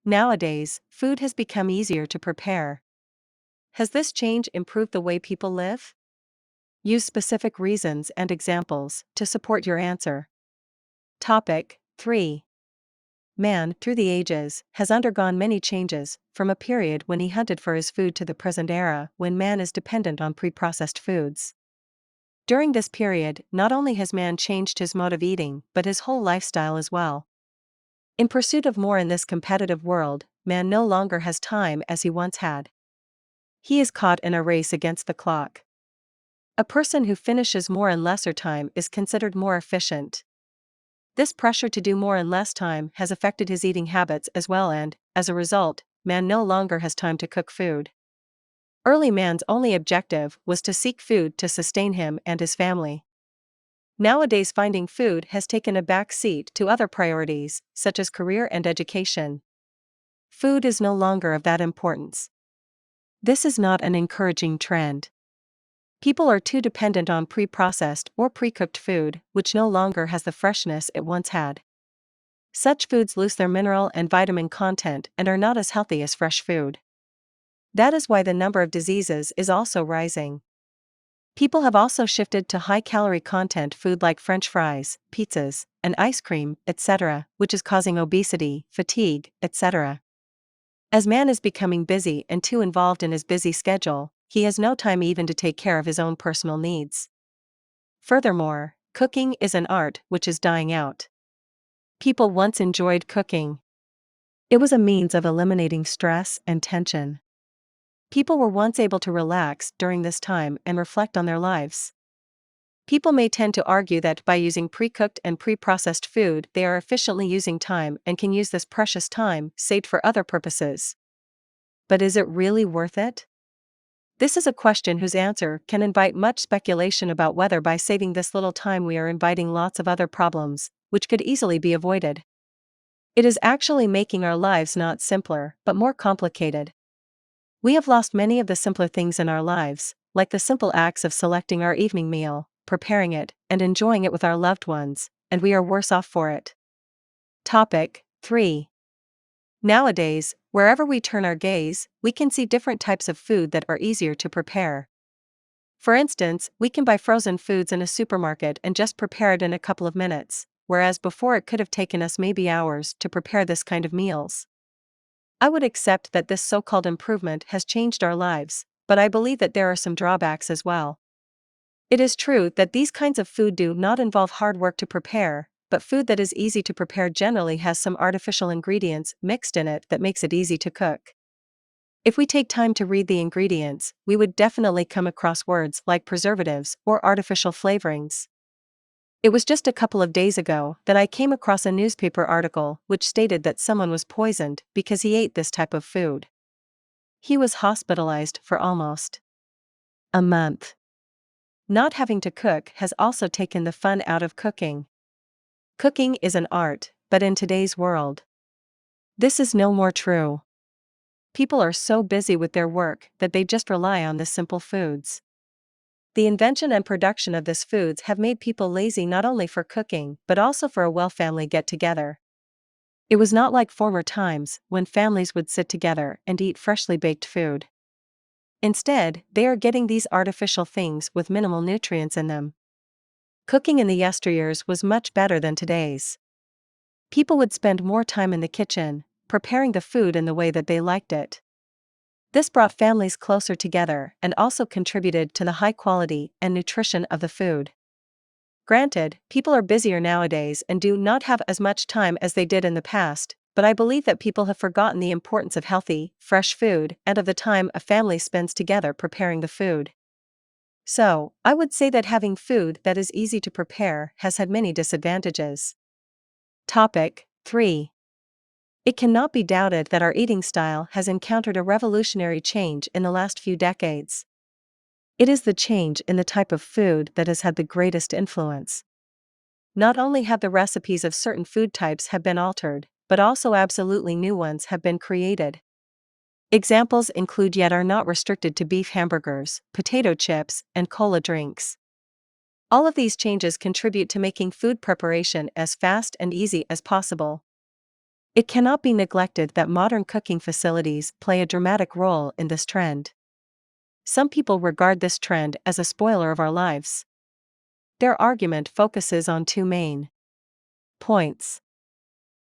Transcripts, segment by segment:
Nowadays, food has become easier to prepare. Has this change improved the way people live? Use specific reasons and examples to support your answer. Topic 3. Man, through the ages, has undergone many changes, from a period when he hunted for his food to the present era when man is dependent on pre-processed foods. During this period, not only has man changed his mode of eating, but his whole lifestyle as well. In pursuit of more in this competitive world, man no longer has time as he once had. He is caught in a race against the clock. A person who finishes more in lesser time is considered more efficient. This pressure to do more in less time has affected his eating habits as well, and, as a result, man no longer has time to cook food. Early man's only objective was to seek food to sustain him and his family. Nowadays, finding food has taken a back seat to other priorities, such as career and education. Food is no longer of that importance. This is not an encouraging trend. People are too dependent on pre-processed or pre-cooked food, which no longer has the freshness it once had. Such foods lose their mineral and vitamin content and are not as healthy as fresh food. That is why the number of diseases is also rising. People have also shifted to high-calorie content food like French fries, pizzas, and ice cream, etc., which is causing obesity, fatigue, etc. As man is becoming busy and too involved in his busy schedule, he has no time even to take care of his own personal needs. Furthermore, cooking is an art which is dying out. People once enjoyed cooking. It was a means of eliminating stress and tension. People were once able to relax during this time and reflect on their lives. People may tend to argue that by using pre-cooked and pre-processed food, they are efficiently using time and can use this precious time saved for other purposes. But is it really worth it? This is a question whose answer can invite much speculation about whether by saving this little time we are inviting lots of other problems, which could easily be avoided. It is actually making our lives not simpler, but more complicated. We have lost many of the simpler things in our lives, like the simple acts of selecting our evening meal, preparing it, and enjoying it with our loved ones, and we are worse off for it. Topic 3. Nowadays, wherever we turn our gaze, we can see different types of food that are easier to prepare. For instance, we can buy frozen foods in a supermarket and just prepare it in a couple of minutes, whereas before it could have taken us maybe hours to prepare this kind of meals. I would accept that this so-called improvement has changed our lives, but I believe that there are some drawbacks as well. It is true that these kinds of food do not involve hard work to prepare, but food that is easy to prepare generally has some artificial ingredients mixed in it that makes it easy to cook. If we take time to read the ingredients, we would definitely come across words like preservatives or artificial flavorings. It was just a couple of days ago that I came across a newspaper article which stated that someone was poisoned because he ate this type of food. He was hospitalized for almost a month. Not having to cook has also taken the fun out of cooking. Cooking is an art, but in today's world, this is no more true. People are so busy with their work that they just rely on the simple foods. The invention and production of these foods have made people lazy not only for cooking but also for a family get-together. It was not like former times when families would sit together and eat freshly baked food. Instead, they are getting these artificial things with minimal nutrients in them. Cooking in the yesteryears was much better than today's. People would spend more time in the kitchen, preparing the food in the way that they liked it. This brought families closer together and also contributed to the high quality and nutrition of the food. Granted, people are busier nowadays and do not have as much time as they did in the past, but I believe that people have forgotten the importance of healthy, fresh food and of the time a family spends together preparing the food. So, I would say that having food that is easy to prepare has had many disadvantages. Topic 3. It cannot be doubted that our eating style has encountered a revolutionary change in the last few decades. It is the change in the type of food that has had the greatest influence. Not only have the recipes of certain food types have been altered, but also absolutely new ones have been created. Examples include yet are not restricted to beef hamburgers, potato chips, and cola drinks. All of these changes contribute to making food preparation as fast and easy as possible. It cannot be neglected that modern cooking facilities play a dramatic role in this trend. Some people regard this trend as a spoiler of our lives. Their argument focuses on two main points.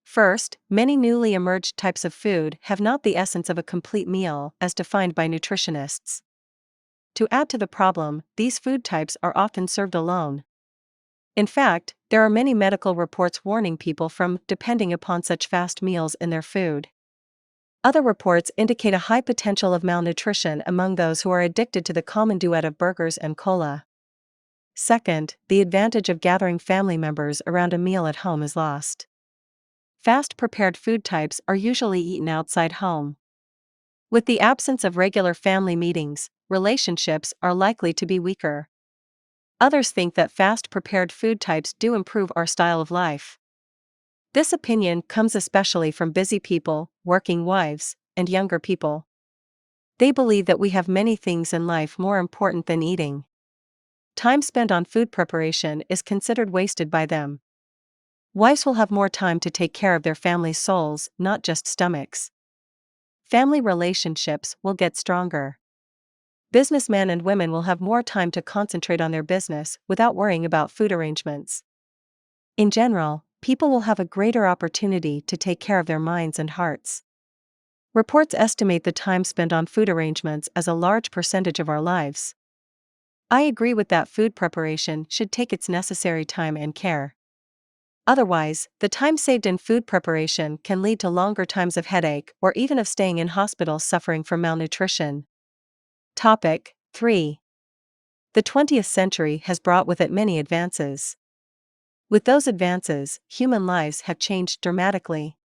First, many newly emerged types of food have not the essence of a complete meal as defined by nutritionists. To add to the problem, these food types are often served alone. In fact, there are many medical reports warning people from depending upon such fast meals in their food. Other reports indicate a high potential of malnutrition among those who are addicted to the common duet of burgers and cola. Second, the advantage of gathering family members around a meal at home is lost. Fast-prepared food types are usually eaten outside home. With the absence of regular family meetings, relationships are likely to be weaker. Others think that fast-prepared food types do improve our style of life. This opinion comes especially from busy people, working wives, and younger people. They believe that we have many things in life more important than eating. Time spent on food preparation is considered wasted by them. Wives will have more time to take care of their family's souls, not just stomachs. Family relationships will get stronger. Businessmen and women will have more time to concentrate on their business without worrying about food arrangements. In general, people will have a greater opportunity to take care of their minds and hearts. Reports estimate the time spent on food arrangements as a large percentage of our lives. I agree with that. Food preparation should take its necessary time and care. Otherwise, the time saved in food preparation can lead to longer times of headache or even of staying in hospital suffering from malnutrition. Topic 3. The 20th century has brought with it many advances. With those advances, human lives have changed dramatically.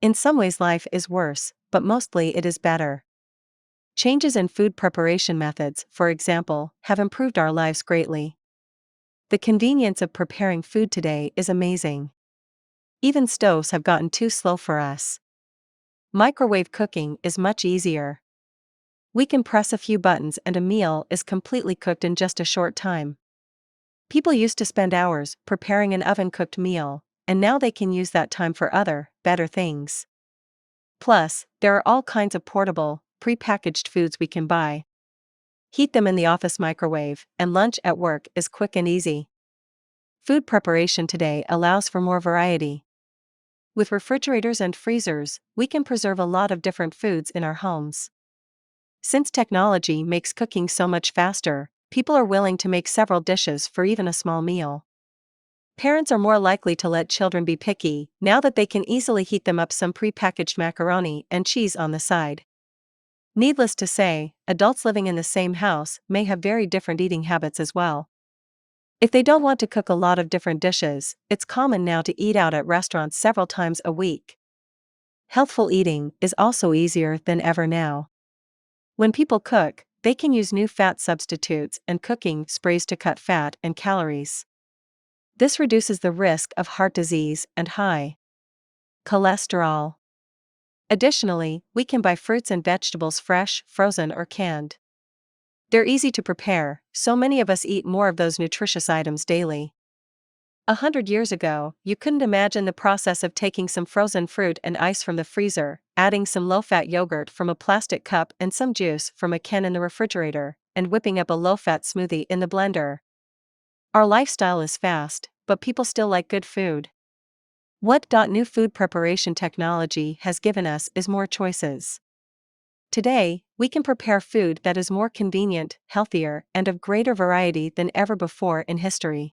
In some ways life is worse, but mostly it is better. Changes in food preparation methods, for example, have improved our lives greatly. The convenience of preparing food today is amazing. Even stoves have gotten too slow for us. Microwave cooking is much easier. We can press a few buttons and a meal is completely cooked in just a short time. People used to spend hours preparing an oven-cooked meal, and now they can use that time for other, better things. Plus, there are all kinds of portable, pre-packaged foods we can buy. Heat them in the office microwave, and lunch at work is quick and easy. Food preparation today allows for more variety. With refrigerators and freezers, we can preserve a lot of different foods in our homes. Since technology makes cooking so much faster, people are willing to make several dishes for even a small meal. Parents are more likely to let children be picky now that they can easily heat them up some pre-packaged macaroni and cheese on the side. Needless to say, adults living in the same house may have very different eating habits as well. If they don't want to cook a lot of different dishes, it's common now to eat out at restaurants several times a week. Healthful eating is also easier than ever now. When people cook, they can use new fat substitutes and cooking sprays to cut fat and calories. This reduces the risk of heart disease and high cholesterol. Additionally, we can buy fruits and vegetables fresh, frozen, or canned. They're easy to prepare, so many of us eat more of those nutritious items daily. 100 years ago, you couldn't imagine the process of taking some frozen fruit and ice from the freezer, adding some low-fat yogurt from a plastic cup and some juice from a can in the refrigerator, and whipping up a low-fat smoothie in the blender. Our lifestyle is fast, but people still like good food. What new food preparation technology has given us is more choices. Today, we can prepare food that is more convenient, healthier, and of greater variety than ever before in history.